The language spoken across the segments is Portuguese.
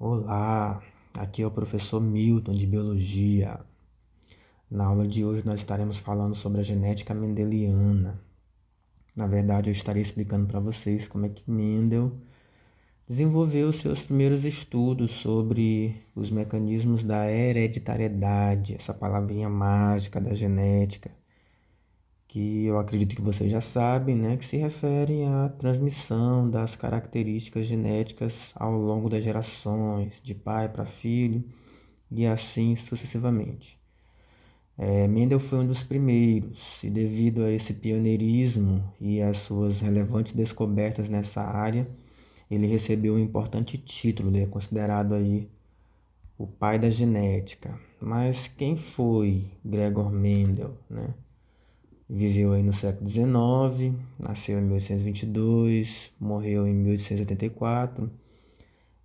Olá, aqui é o professor Milton de Biologia. Na aula de hoje nós estaremos falando sobre a genética mendeliana. Na verdade, eu estarei explicando para vocês como é que Mendel desenvolveu seus primeiros estudos sobre os mecanismos da hereditariedade, essa palavrinha mágica da genética, que eu acredito que vocês já sabem, né, que se refere à transmissão das características genéticas ao longo das gerações, de pai para filho e assim sucessivamente. Mendel foi um dos primeiros, e devido a esse pioneirismo e às suas relevantes descobertas nessa área, ele recebeu um importante título, ele é considerado aí o pai da genética. Mas quem foi Gregor Mendel, né? Viveu aí no século XIX, nasceu em 1822, morreu em 1884.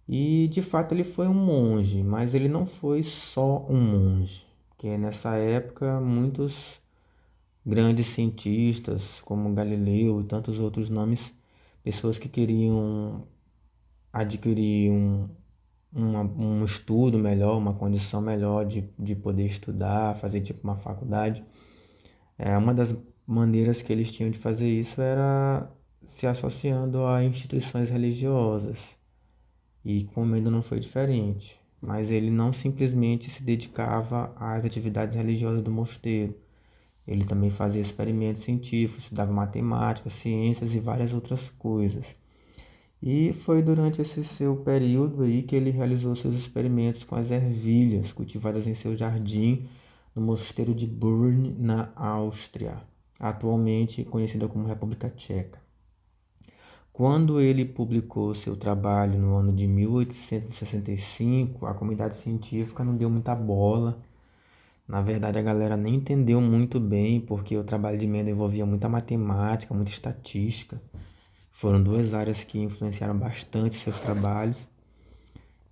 E de fato ele foi um monge, mas ele não foi só um monge, porque nessa época muitos grandes cientistas, como Galileu e tantos outros nomes, pessoas que queriam adquirir um estudo melhor, uma condição melhor de poder estudar, fazer tipo uma faculdade. Uma das maneiras que eles tinham de fazer isso era se associando a instituições religiosas. E como ainda não foi diferente. Mas ele não simplesmente se dedicava às atividades religiosas do mosteiro. Ele também fazia experimentos científicos, estudava matemática, ciências e várias outras coisas. E foi durante esse seu período aí que ele realizou seus experimentos com as ervilhas cultivadas em seu jardim no mosteiro de Brünn, na Áustria, atualmente conhecida como República Tcheca. Quando ele publicou seu trabalho no ano de 1865, a comunidade científica não deu muita bola. Na verdade, a galera nem entendeu muito bem, porque o trabalho de Mendel envolvia muita matemática, muita estatística. Foram duas áreas que influenciaram bastante seus trabalhos.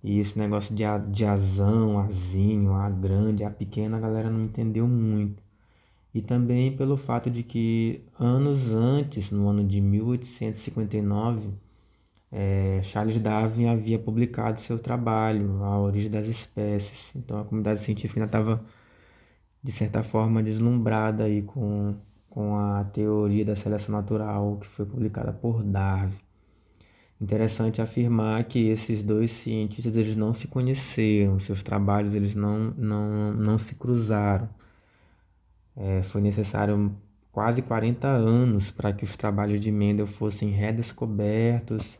E esse negócio de azão, azinho, A grande, A pequena, a galera não entendeu muito. E também pelo fato de que anos antes, no ano de 1859, Charles Darwin havia publicado seu trabalho, A Origem das Espécies. Então a comunidade científica ainda estava, de certa forma, deslumbrada aí com a teoria da seleção natural que foi publicada por Darwin. Interessante afirmar que esses dois cientistas eles não se conheceram, seus trabalhos eles não se cruzaram. Foi necessário quase 40 anos para que os trabalhos de Mendel fossem redescobertos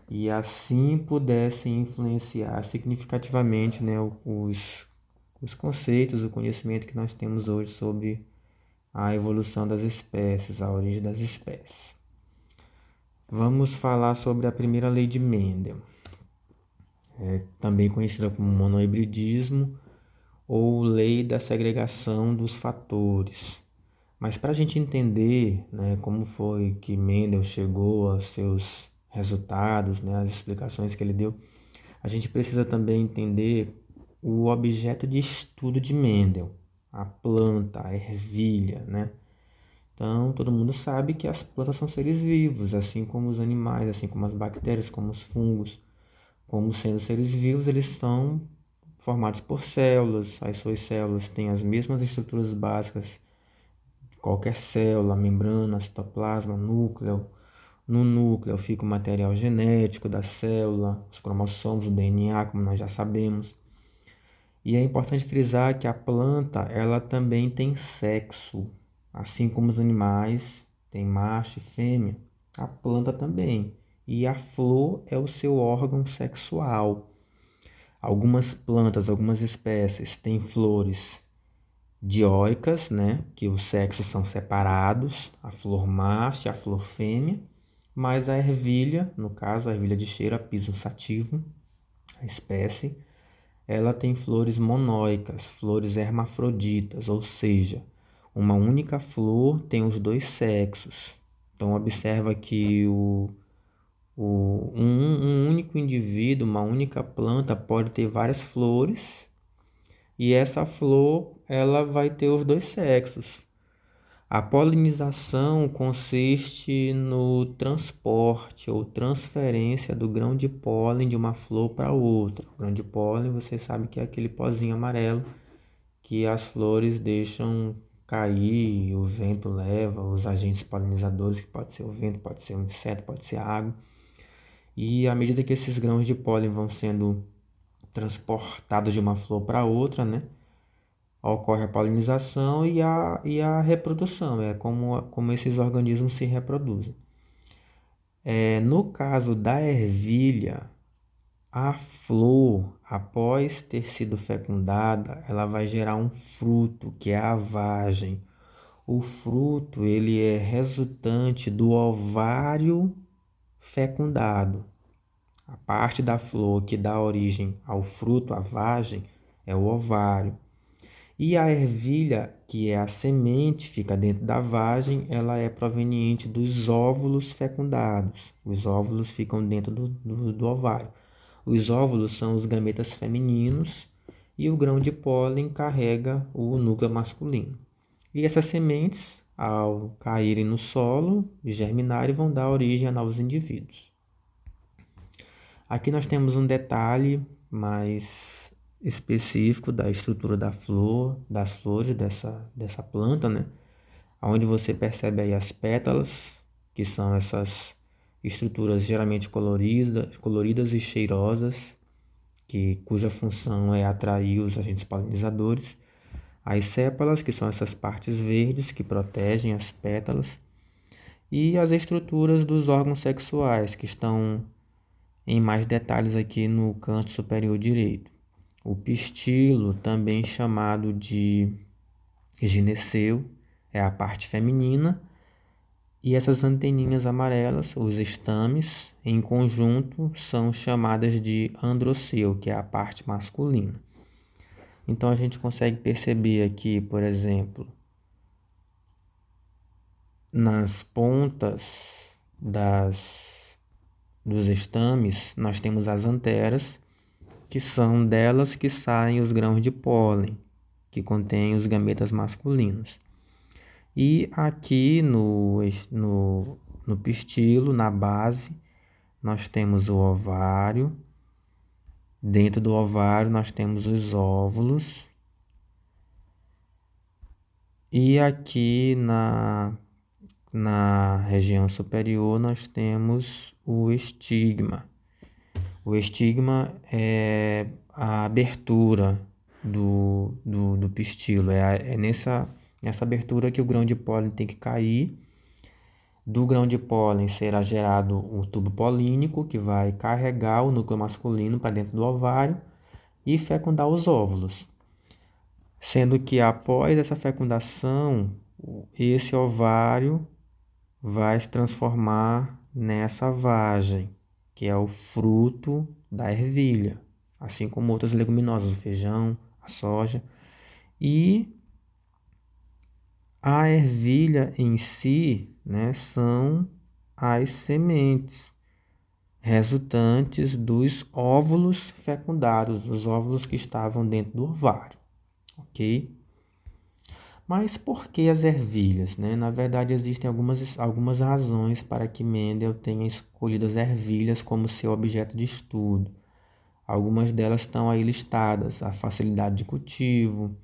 e assim pudessem influenciar significativamente, né, os conceitos, o conhecimento que nós temos hoje sobre a evolução das espécies, a origem das espécies. Vamos falar sobre a primeira lei de Mendel, também conhecida como monohibridismo ou lei da segregação dos fatores. Mas para a gente entender, né, como foi que Mendel chegou aos seus resultados, né, as explicações que ele deu, a gente precisa também entender o objeto de estudo de Mendel, a planta, a ervilha, né? Então, todo mundo sabe que as plantas são seres vivos, assim como os animais, assim como as bactérias, como os fungos. Como sendo seres vivos, eles são formados por células. As suas células têm as mesmas estruturas básicas de qualquer célula, membrana, citoplasma, núcleo. No núcleo fica o material genético da célula, os cromossomos, o DNA, como nós já sabemos. E é importante frisar que a planta, ela também tem sexo, assim como os animais têm macho e fêmea, a planta também. E a flor é o seu órgão sexual. Algumas plantas, algumas espécies têm flores dioicas, né, que os sexos são separados, a flor macho e a flor fêmea, mas a ervilha, no caso a ervilha de cheiro, a Pisum sativum, a espécie, ela tem flores monóicas, flores hermafroditas, ou seja, uma única flor tem os dois sexos. Então observa que um único indivíduo, uma única planta pode ter várias flores e essa flor ela vai ter os dois sexos. A polinização consiste no transporte ou transferência do grão de pólen de uma flor para outra. O grão de pólen, você sabe que é aquele pozinho amarelo que as flores deixam cair, o vento leva, os agentes polinizadores, que pode ser o vento, pode ser um inseto, pode ser a água. E à medida que esses grãos de pólen vão sendo transportados de uma flor para outra, né? Ocorre a polinização e a reprodução, é como esses organismos se reproduzem. No caso da ervilha, a flor, após ter sido fecundada, ela vai gerar um fruto, que é a vagem. O fruto, ele é resultante do ovário fecundado. A parte da flor que dá origem ao fruto, a vagem, é o ovário. E a ervilha, que é a semente, fica dentro da vagem, ela é proveniente dos óvulos fecundados. Os óvulos ficam dentro do ovário. Os óvulos são os gametas femininos e o grão de pólen carrega o núcleo masculino. E essas sementes, ao caírem no solo, germinarem, vão dar origem a novos indivíduos. Aqui nós temos um detalhe mais específico da estrutura da flor, das flores dessa planta, né? Onde você percebe aí as pétalas, que são essas estruturas geralmente coloridas e cheirosas, cuja função é atrair os agentes polinizadores. As sépalas, que são essas partes verdes que protegem as pétalas. E as estruturas dos órgãos sexuais, que estão em mais detalhes aqui no canto superior direito. O pistilo, também chamado de gineceu, é a parte feminina, e essas anteninhas amarelas, os estames, em conjunto, são chamadas de androceu, que é a parte masculina. Então a gente consegue perceber aqui, por exemplo, nas pontas dos estames, nós temos as anteras, que são delas que saem os grãos de pólen, que contêm os gametas masculinos. E aqui no pistilo, na base, nós temos o ovário. Dentro do ovário nós temos os óvulos. E aqui na região superior nós temos o estigma. O estigma é a abertura do pistilo. É nessa abertura que o grão de pólen tem que cair. Do grão de pólen será gerado o tubo polínico, que vai carregar o núcleo masculino para dentro do ovário e fecundar os óvulos. Sendo que após essa fecundação, esse ovário vai se transformar nessa vagem, que é o fruto da ervilha, assim como outras leguminosas, o feijão, a soja. E a ervilha em si, né, são as sementes resultantes dos óvulos fecundados, os óvulos que estavam dentro do ovário, ok? Mas por que as ervilhas, né? Na verdade, existem algumas razões para que Mendel tenha escolhido as ervilhas como seu objeto de estudo. Algumas delas estão aí listadas: a facilidade de cultivo,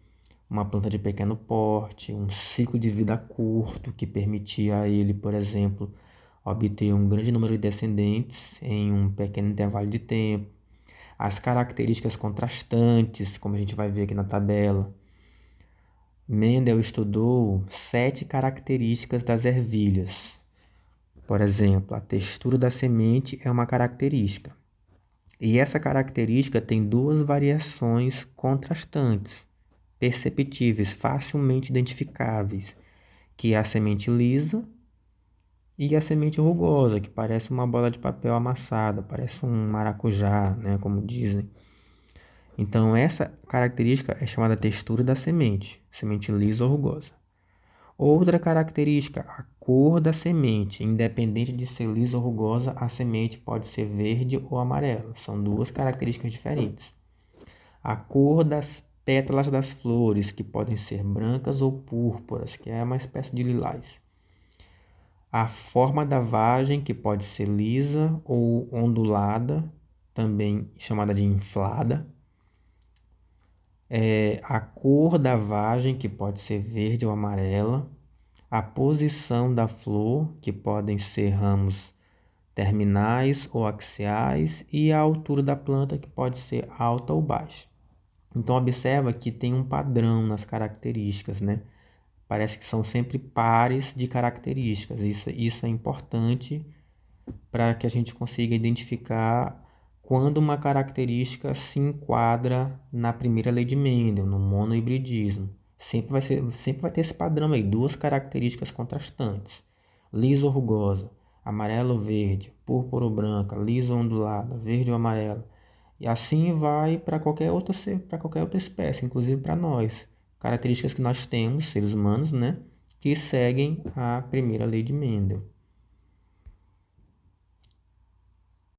uma planta de pequeno porte, um ciclo de vida curto que permitia a ele, por exemplo, obter um grande número de descendentes em um pequeno intervalo de tempo. As características contrastantes, como a gente vai ver aqui na tabela. Mendel estudou 7 características das ervilhas. Por exemplo, a textura da semente é uma característica. E essa característica tem 2 variações contrastantes, perceptíveis, facilmente identificáveis, que é a semente lisa e a semente rugosa, que parece uma bola de papel amassada, parece um maracujá, né, como dizem. Então, essa característica é chamada textura da semente lisa ou rugosa. Outra característica, a cor da semente. Independente de ser lisa ou rugosa, a semente pode ser verde ou amarela. São 2 características diferentes. A cor das pétalas das flores, que podem ser brancas ou púrpuras, que é uma espécie de lilás. A forma da vagem, que pode ser lisa ou ondulada, também chamada de inflada. A cor da vagem, que pode ser verde ou amarela. A posição da flor, que podem ser ramos terminais ou axiais, e a altura da planta, que pode ser alta ou baixa. Então, observa que tem um padrão nas características, né? Parece que são sempre pares de características. Isso é importante para que a gente consiga identificar quando uma característica se enquadra na primeira lei de Mendel, no monohibridismo. Sempre vai ter esse padrão aí, duas características contrastantes. Lisa ou rugosa, amarela ou verde, púrpura ou branca, lisa ou ondulada, verde ou amarela. E assim vai para qualquer outra espécie, inclusive para nós. Características que nós temos, seres humanos, né, que seguem a primeira lei de Mendel.